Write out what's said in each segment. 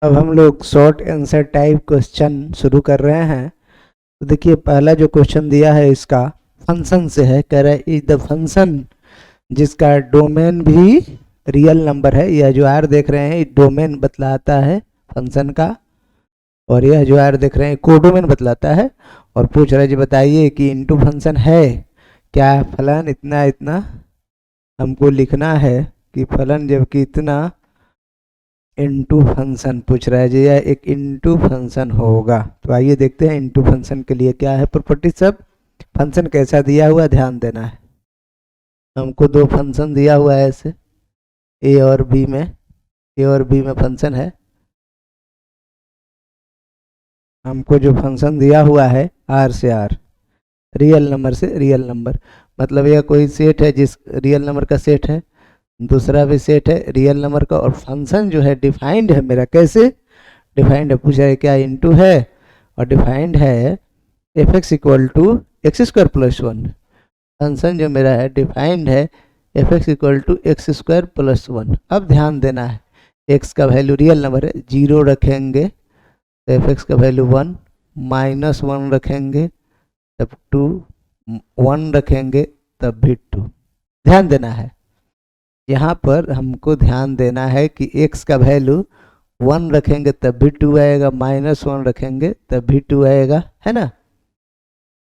अब हम लोग शॉर्ट आंसर टाइप क्वेश्चन शुरू कर रहे हैं। तो देखिए पहला जो क्वेश्चन दिया है इसका फंक्शन से है। कह रहा है इज द फंक्शन जिसका डोमेन भी रियल नंबर है। यह जो आर देख रहे हैं डोमेन बतलाता है फंक्शन का, और यह जो आर देख रहे हैं कोडोमेन बतलाता है। और पूछ रहा है जी बताइए कि इनटू फंक्शन है क्या फलन इतना इतना। हमको लिखना है कि फलन जबकि इतना इनटू फंक्शन पूछ रहा है जी, यह एक इनटू फंक्शन होगा। तो आइए देखते हैं इनटू फंक्शन के लिए क्या है प्रॉपर्टी। सब फंक्शन कैसा दिया हुआ ध्यान देना है। हमको दो फंक्शन दिया हुआ है ऐसे ए और बी में फंक्शन है। हमको जो फंक्शन दिया हुआ है आर से आर, रियल नंबर से रियल नंबर, मतलब यह कोई सेट है जिस रियल नंबर का सेट है, दूसरा भी सेट है रियल नंबर का। और फंक्शन जो है डिफाइंड है मेरा। कैसे डिफाइंड है पूछा है, क्या इनटू है और डिफाइंड है f x equal to x square plus one. Function जो मेरा है डिफाइंड है f x equal to x square plus one. अब ध्यान देना है एक्स का वैल्यू रियल नंबर है, जीरो रखेंगे तो एफ एक्स का वैल्यू वन, माइनस वन रखेंगे तब टू, वन रखेंगे तब भी टू। ध्यान देना है यहाँ पर, हमको ध्यान देना है कि x का वैल्यू वन रखेंगे तब भी टू आएगा, माइनस वन रखेंगे तब भी टू आएगा, है ना।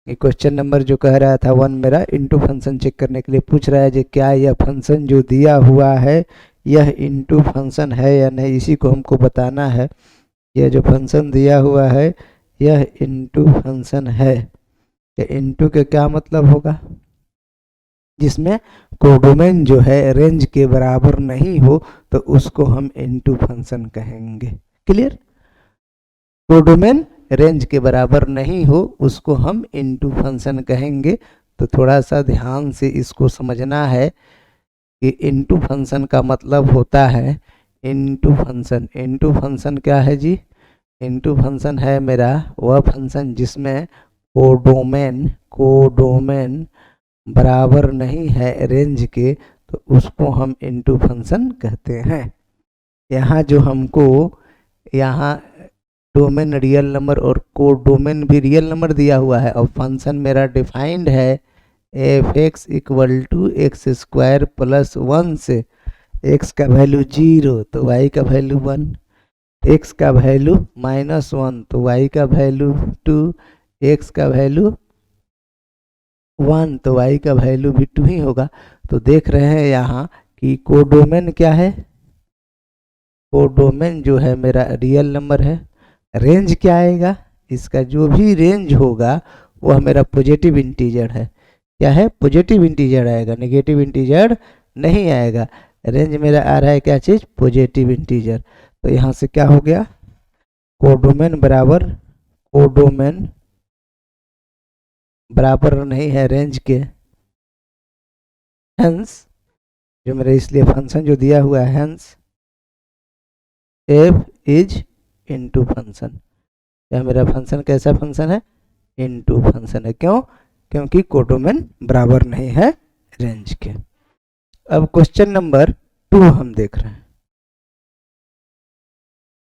ये क्वेश्चन नंबर जो कह रहा था वन मेरा इनटू फंक्शन चेक करने के लिए पूछ रहा है जी क्या यह फंक्शन जो दिया हुआ है यह इनटू फंक्शन है या नहीं, इसी को हमको बताना है। यह जो फंक्शन दिया हुआ है यह इनटू फंक्शन है। इनटू के क्या मतलब होगा, जिसमें कोडोमेन जो है रेंज के बराबर नहीं हो तो उसको हम इनटू फंक्शन कहेंगे। क्लियर, कोडोमेन रेंज के बराबर नहीं हो उसको हम इनटू फंक्शन कहेंगे। तो थोड़ा सा ध्यान से इसको समझना है कि इनटू फंक्शन का मतलब होता है इनटू फंक्शन। इनटू फंक्शन क्या है जी, इनटू फंक्शन है मेरा वह फंक्शन जिसमें कोडोमेन बराबर नहीं है रेंज के, तो उसको हम इनटू फंक्शन कहते हैं। यहाँ जो हमको यहाँ डोमेन रियल नंबर और कोडोमेन भी रियल नंबर दिया हुआ है, और फंक्शन मेरा डिफाइंड है f x equal to x square plus one से एक्स का वैल्यू जीरो तो वाई का वैल्यू वन, एक्स का वैल्यू माइनस वन तो वाई का वैल्यू टू, एक्स का वैल्यू वन तो वाई का वैल्यू भी टू ही होगा। तो देख रहे हैं यहाँ कि कोडोमेन क्या है, कोडोमेन जो है मेरा रियल नंबर है। रेंज क्या आएगा, इसका जो भी रेंज होगा वह मेरा पॉजिटिव इंटीजर है। क्या है, पॉजिटिव इंटीजर आएगा, नेगेटिव इंटीजर नहीं आएगा। रेंज मेरा आ रहा है क्या चीज़, पॉजिटिव इंटीजर। तो यहाँ से क्या हो गया, कोडोमेन बराबर नहीं है रेंज के, हेंस जो मेरा इसलिए फंक्शन जो दिया हुआ है hence F is into function. यह मेरा फंक्शन कैसा फंक्शन है, इनटू फंक्शन है। क्यों, क्योंकि कोडोमेन बराबर नहीं है रेंज के। अब क्वेश्चन नंबर 2 हम देख रहे हैं।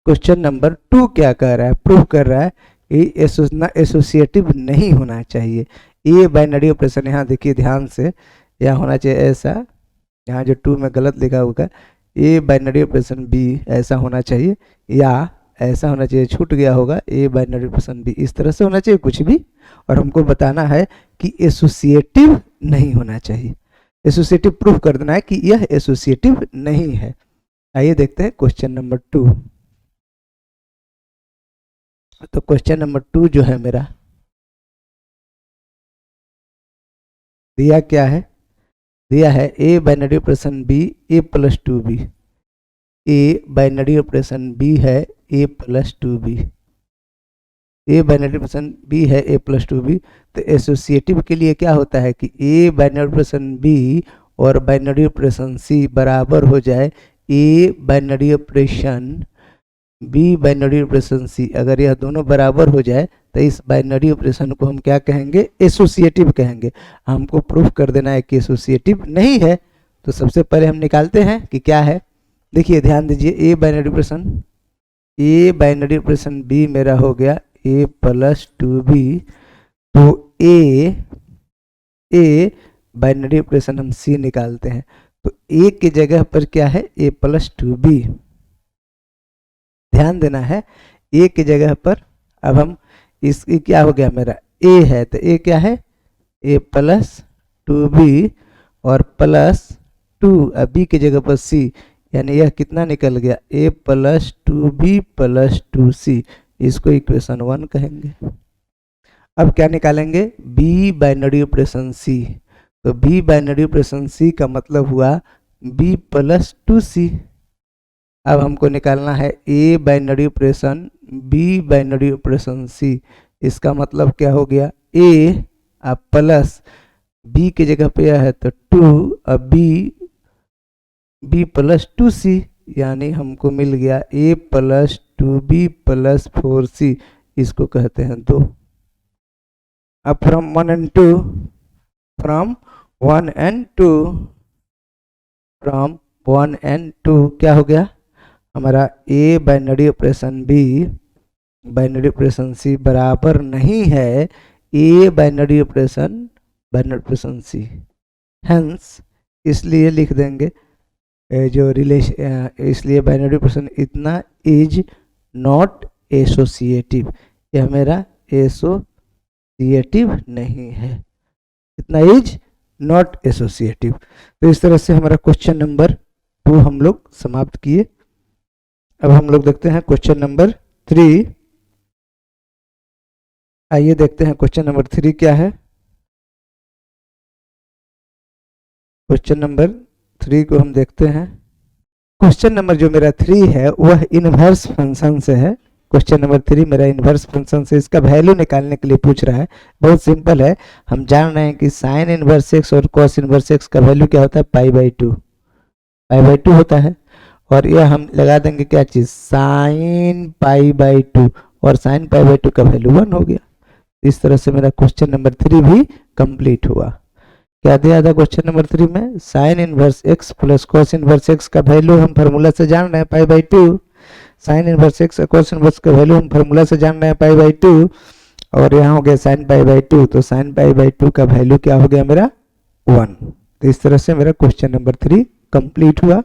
क्वेश्चन नंबर 2 क्या कर रहा है, प्रूव कर रहा है एसोसिएटिव नहीं होना चाहिए। ये बाइनरी ऑपरेशन यहाँ देखिए ध्यान से, यहाँ होना चाहिए ऐसा, यहाँ जो 2 में गलत लिखा होगा ए बाइनरी ऑपरेशन बी ऐसा होना चाहिए, या ऐसा होना चाहिए, छूट गया होगा ए बाइनरी ऑपरेशन बी, इस तरह से होना चाहिए कुछ भी। और हमको बताना है कि एसोसिएटिव नहीं होना चाहिए, एसोसिएटिव प्रूफ कर देना है कि यह एसोसिएटिव नहीं है। आइए देखते हैं क्वेश्चन नंबर 2। तो क्वेश्चन नंबर 2 जो है मेरा दिया क्या है, दिया है A binary operation B A plus two B. A binary operation B है A plus two B, A binary operation B है ए प्लस टू बी। तो एसोसिएटिव के लिए क्या होता है कि ए बाइनरी ऑपरेशन बी और बाइनरी ऑपरेशन सी बराबर हो जाए A binary operation B binary operation C. अगर यह दोनों बराबर हो जाए तो इस बाइनरी ऑपरेशन को हम क्या कहेंगे, एसोसिएटिव कहेंगे। हमको प्रूफ कर देना है कि एसोसिएटिव नहीं है। तो सबसे पहले हम निकालते हैं कि क्या है। देखिए ध्यान दीजिए, a binary operation a binary operation b मेरा हो गया ए प्लस 2b, तो ए बाइनरी ऑपरेशन हम सी निकालते हैं, तो ए की जगह पर क्या है ए प्लस 2b, ध्यान देना है ए की जगह पर। अब हम इसकी क्या हो गया मेरा ए है, तो ए क्या है ए प्लस 2b और प्लस 2, अब बी की जगह पर सी, यानी यह कितना निकल गया ए प्लस 2b प्लस 2c, इसको इक्वेशन 1 कहेंगे। अब क्या निकालेंगे बी बाइनरी ऑपरेशन सी, तो बी बाइनरी ऑपरेशन सी का मतलब हुआ b प्लस 2c। अब हमको निकालना है A binary operation B binary operation C, इसका मतलब क्या हो गया ए अब प्लस बी की जगह पे यह है तो 2, अब बी प्लस 2c, यानी हमको मिल गया a plus 2b plus 4c, इसको कहते हैं 2। अब from 1 and 2, from 1 and 2, from 1 and 2 क्या हो गया हमारा a binary operation b binary operation c बराबर नहीं है a binary operation c, hence इसलिए लिख देंगे जो रिलेशन, इसलिए बाइनरी ऑपरेशन इतना इज नॉट एसोसिएटिव, यह मेरा एसोसिएटिव नहीं है, इतना इज नॉट एसोसिएटिव। तो इस तरह से हमारा क्वेश्चन नंबर 2 हम लोग समाप्त किए। अब हम लोग देखते हैं क्वेश्चन नंबर 3। आइए देखते हैं क्वेश्चन नंबर 3 क्या है। क्वेश्चन नंबर 3 को हम देखते हैं। क्वेश्चन नंबर जो मेरा 3 है वह इनवर्स फंक्शन से है। क्वेश्चन नंबर 3 मेरा इनवर्स फंक्शन से, इसका वैल्यू निकालने के लिए पूछ रहा है। बहुत सिंपल है, हम जान रहे हैं कि साइन इनवर्स एक्स और कॉस इनवर्स एक्स का वैल्यू क्या होता है पाई2 होता है, और यह हम लगा देंगे क्या चीज साइन पाई2, और साइन पाई2 का वैल्यू 1 हो गया। इस तरह से मेरा क्वेश्चन नंबर 3 भी कंप्लीट हुआ। क्या दिया था क्वेश्चन नंबर 3 में, sine inverse x plus cos inverse x का वैल्यू हम फार्मूला से जान रहे हैं पाई2, साइन इनवर्स एक्स और कॉस इनवर्स का वैल्यू हम फार्मूला से जान रहे हैं पाई2, और यहाँ हो गया साइन पाई2, तो साइन पाई2 का वैल्यू क्या हो गया मेरा 1। तो इस तरह से मेरा क्वेश्चन नंबर 3 कंप्लीट हुआ।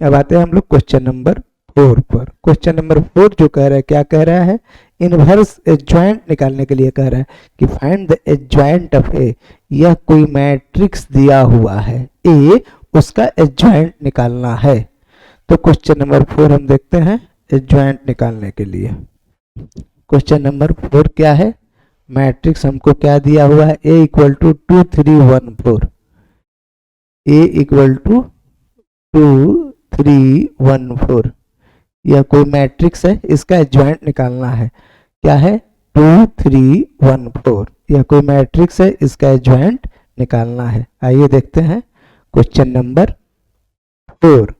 अब आते हैं हम लोग क्वेश्चन नंबर 4 पर। क्वेश्चन नंबर 4 जो कह रहा है, क्या कह रहा है, इनवर्स एडजॉइंट निकालने के लिए कह रहा है कि फाइंड द एडजॉइंट ऑफ ए। यह कोई मैट्रिक्स दिया हुआ है ए, उसका एडजॉइंट निकालना है। तो क्वेश्चन नंबर 4 हम देखते हैं एडजॉइंट निकालने के लिए। क्वेश्चन नंबर 4 क्या है, मैट्रिक्स हमको क्या दिया हुआ है, A equal to 2 3 1 4, A equal to 2 3 1 4, यह कोई मैट्रिक्स है, इसका एडजॉइंट निकालना है। क्या है 2 3 1 4, यह कोई मैट्रिक्स है, इसका एडजॉइंट निकालना है। आइए देखते हैं क्वेश्चन नंबर 4।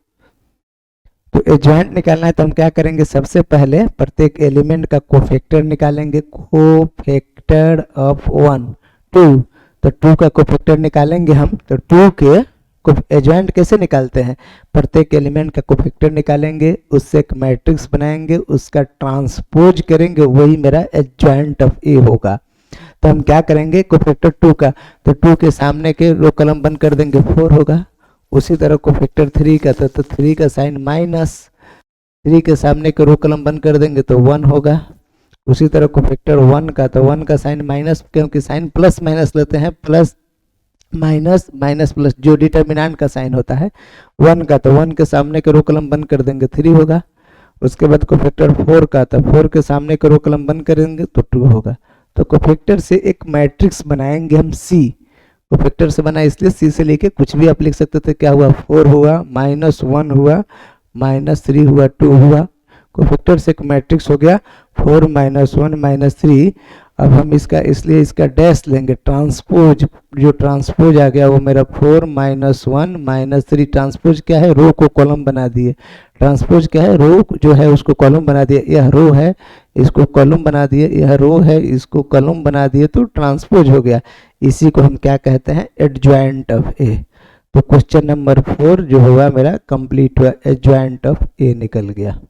तो एडजॉइंट निकालना है तो हम क्या करेंगे, सबसे पहले प्रत्येक एलिमेंट का कोफैक्टर निकालेंगे, कोफैक्टर ऑफ 1 2, तो 2 का कोफैक्टर निकालेंगे हम। तो 2 के एडजॉइंट कैसे निकालते हैं, प्रत्येक एलिमेंट का कोफैक्टर निकालेंगे, उससे एक मैट्रिक्स बनाएंगे, उसका ट्रांसपोज करेंगे, वही मेरा एडजॉइंट ऑफ ए होगा। तो हम क्या करेंगे, कोफैक्टर 2 का, तो 2 के सामने के रो कलम बंद कर देंगे 4 होगा। उसी तरह कोफैक्टर 3 का, तो 3 का साइन माइनस, 3 के सामने के रो कलम बंद कर देंगे तो 1 होगा। उसी तरह कोफैक्टर 1 का, तो 1 का साइन माइनस, क्योंकि साइन प्लस माइनस लेते हैं, प्लस माइनस माइनस प्लस जो डिटर्मिनेंट का साइन होता है 1 का, तो 1 के सामने के रो कलम बंद कर देंगे 3 होगा। उसके बाद कोफैक्टर 4 का, तो 4 के सामने के रो कलम बंद करेंगे तो 2 होगा। तो कोफैक्टर से एक मैट्रिक्स बनाएंगे हम सी, कोफैक्टर से बना इसलिए सी से लेके कुछ भी आप लिख सकते थे। क्या हुआ 4 हुआ, -1 हुआ, -3 हुआ, 2 हुआ। कोफैक्टर से एक मैट्रिक्स हो गया 4 -1 -3। अब हम इसका इसलिए इसका डैश लेंगे, ट्रांसपोज, जो ट्रांसपोज आ गया वो मेरा 4 -1 -3। ट्रांसपोज क्या है, रो को कॉलम बना दिए। ट्रांसपोज क्या है, रो जो है उसको कॉलम बना दिए। यह रो है, इसको कॉलम बना दिए, यह रो है, इसको कॉलम बना दिए, तो ट्रांसपोज हो गया। इसी को हम क्या कहते हैं, एडजॉइंट ऑफ ए। तो क्वेश्चन नंबर 4 जो हुआ मेरा कंप्लीट हुआ, एडजॉइंट ऑफ ए निकल गया।